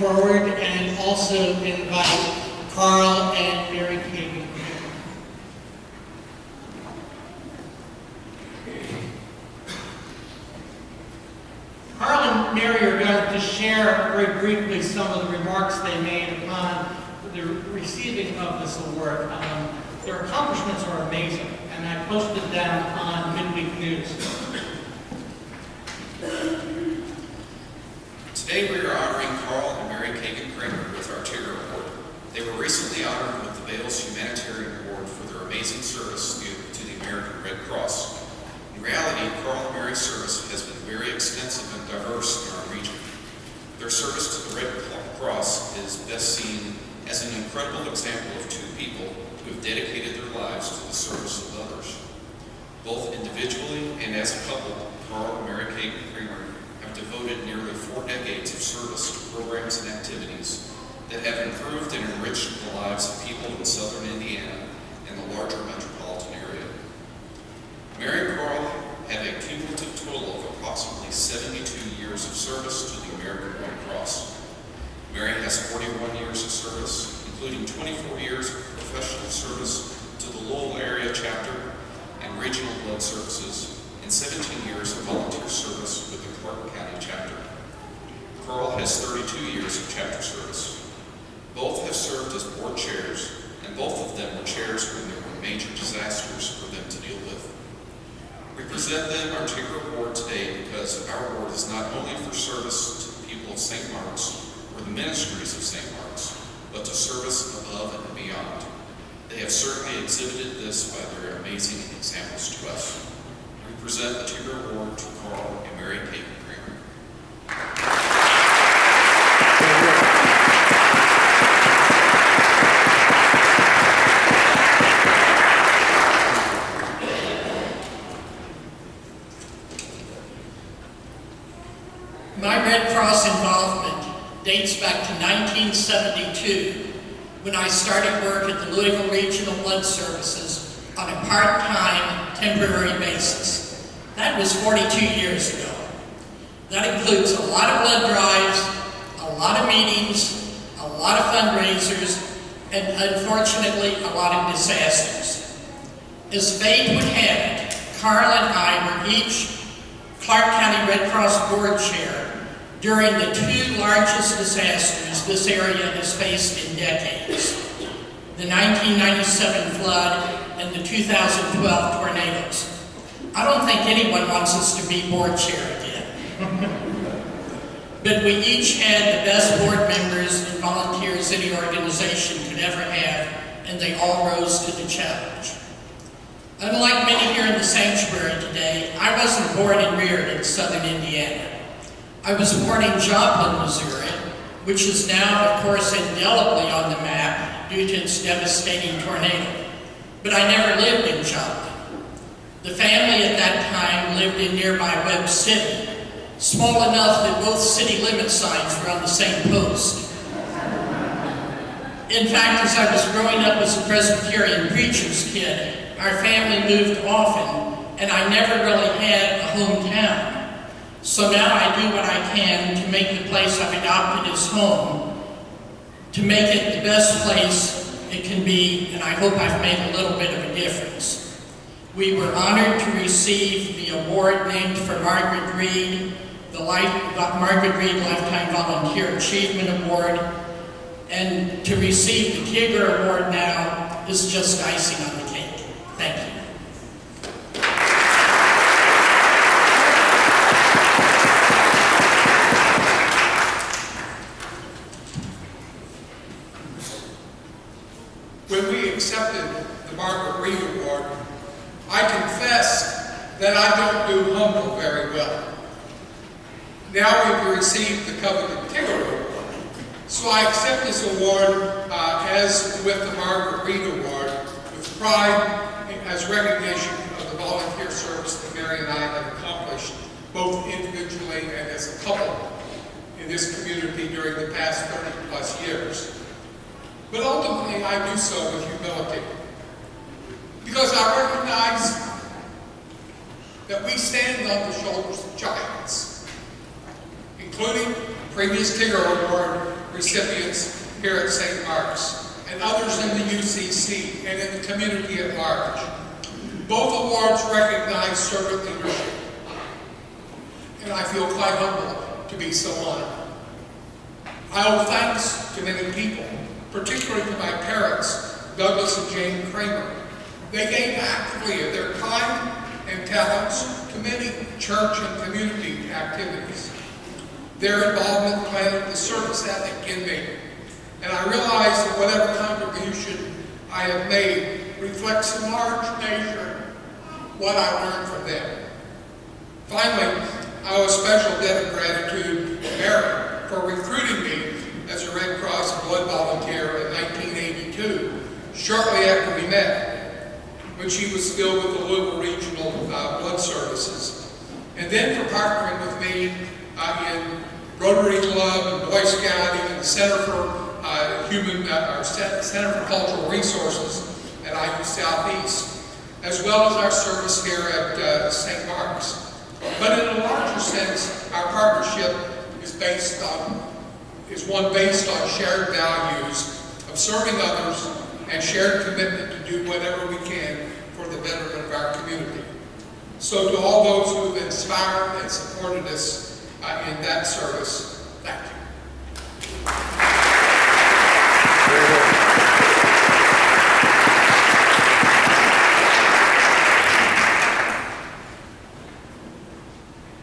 forward and also invite Carl and Mary Kagan. Carl and Mary are going to share very briefly some of the remarks they made upon the receiving of this award. Their accomplishments are amazing, and I posted them on Midweek News. Today we are honoring Carl and Mary Kagan Kramer with our Tigger Award. They were recently honored with the Bales Humanitarian Award for their amazing service to the American Red Cross. In reality, Carl and Mary's service has been very extensive and diverse in our region. Their service to the Red Cross is best seen as an incredible example of two people who have dedicated their lives to the service of others. Both individually and as a couple, Carl and Mary Kagan Kramer have devoted nearly 4 decades of service to programs and activities that have improved and enriched the lives of people in southern Indiana and the larger metropolitan area. Mary and Carl have a cumulative total of approximately 72 years of service to the American Red Cross. Mary has 41 years of service, including 24 years of professional service to the Louisville area chapter and regional blood services, and 17 years of volunteer service with the Clark County chapter. Carl has 32 years of chapter service. Both have served as board chairs, and both of them were chairs when there were major disasters for them to deal with. We present them our Tigger Award today because our award is not only for service to the people of St. Mark's or the ministries of St. Mark's, but to service above and beyond. They have certainly exhibited this by their amazing examples to us. We present the Tigger Award to Carl and Mary Kagan Kramer. My Red Cross involvement dates back to 1972, when I started work at the Louisville Regional Blood Services on a part-time, temporary basis. That was 42 years ago. That includes a lot of blood drives, a lot of meetings, a lot of fundraisers, and unfortunately, a lot of disasters. As fate would have it, Carl and I were each Clark County Red Cross Board Chair during the 2 largest disasters this area has faced in decades: the 1997 flood and the 2012 tornadoes. I don't think anyone wants us to be board chair again. But we each had the best board members and volunteers any organization could ever have, and they all rose to the challenge. Unlike many here in the sanctuary today, I wasn't born and reared in southern Indiana. I was born in Joplin, Missouri, which is now, of course, indelibly on the map due to its devastating tornado. But I never lived in Joplin. The family at that time lived in nearby Webb City, small enough that both city limit signs were on the same post. In fact, as I was growing up as a Presbyterian preacher's kid, our family moved often, and I never really had a hometown. So now I do what I can to make the place I've adopted as home, to make it the best place it can be, and I hope I've made a little bit of a difference. We were honored to receive the award named for Margaret Reed, the Margaret Reed Lifetime Volunteer Achievement Award, and to receive the Tigger Award now is just icing on the cake. Thank you. When we accepted the Margaret Reed Award, I confessed that I don't do humble very well. Now we've received the coveted Tigger Award, so I accept this award as with the Margaret Reed Award with pride as recognition of the volunteer service that Mary and I have accomplished, both individually and as a couple in this community during the past 30 plus years. But ultimately, I do so with humility, because I recognize that we stand on the shoulders of giants, including the previous Tigger Award recipients here at St. Mark's, and others in the UCC and in the community at large. Both awards recognize servant leadership, and I feel quite humbled to be so honored. I owe thanks to many people, particularly to my parents, Douglas and Jane Kramer. They gave actively of their time and talents to many church and community activities. Their involvement planted the service ethic in me, and I realize that whatever contribution I have made reflects in large measure what I learned from them. Finally, I owe a special debt of gratitude to Mary for recruiting me as a Red Cross blood volunteer in 1982, shortly after we met, when she was still with the Louisville Regional Blood Services. And then for partnering with me in Rotary Club and Boy Scout, even the Center for Center for Cultural Resources at IU Southeast, as well as our service here at St. Mark's. But in a larger sense, our partnership is one based on shared values of serving others and shared commitment to do whatever we can for the betterment of our community. So to all those who have inspired and supported us in that service,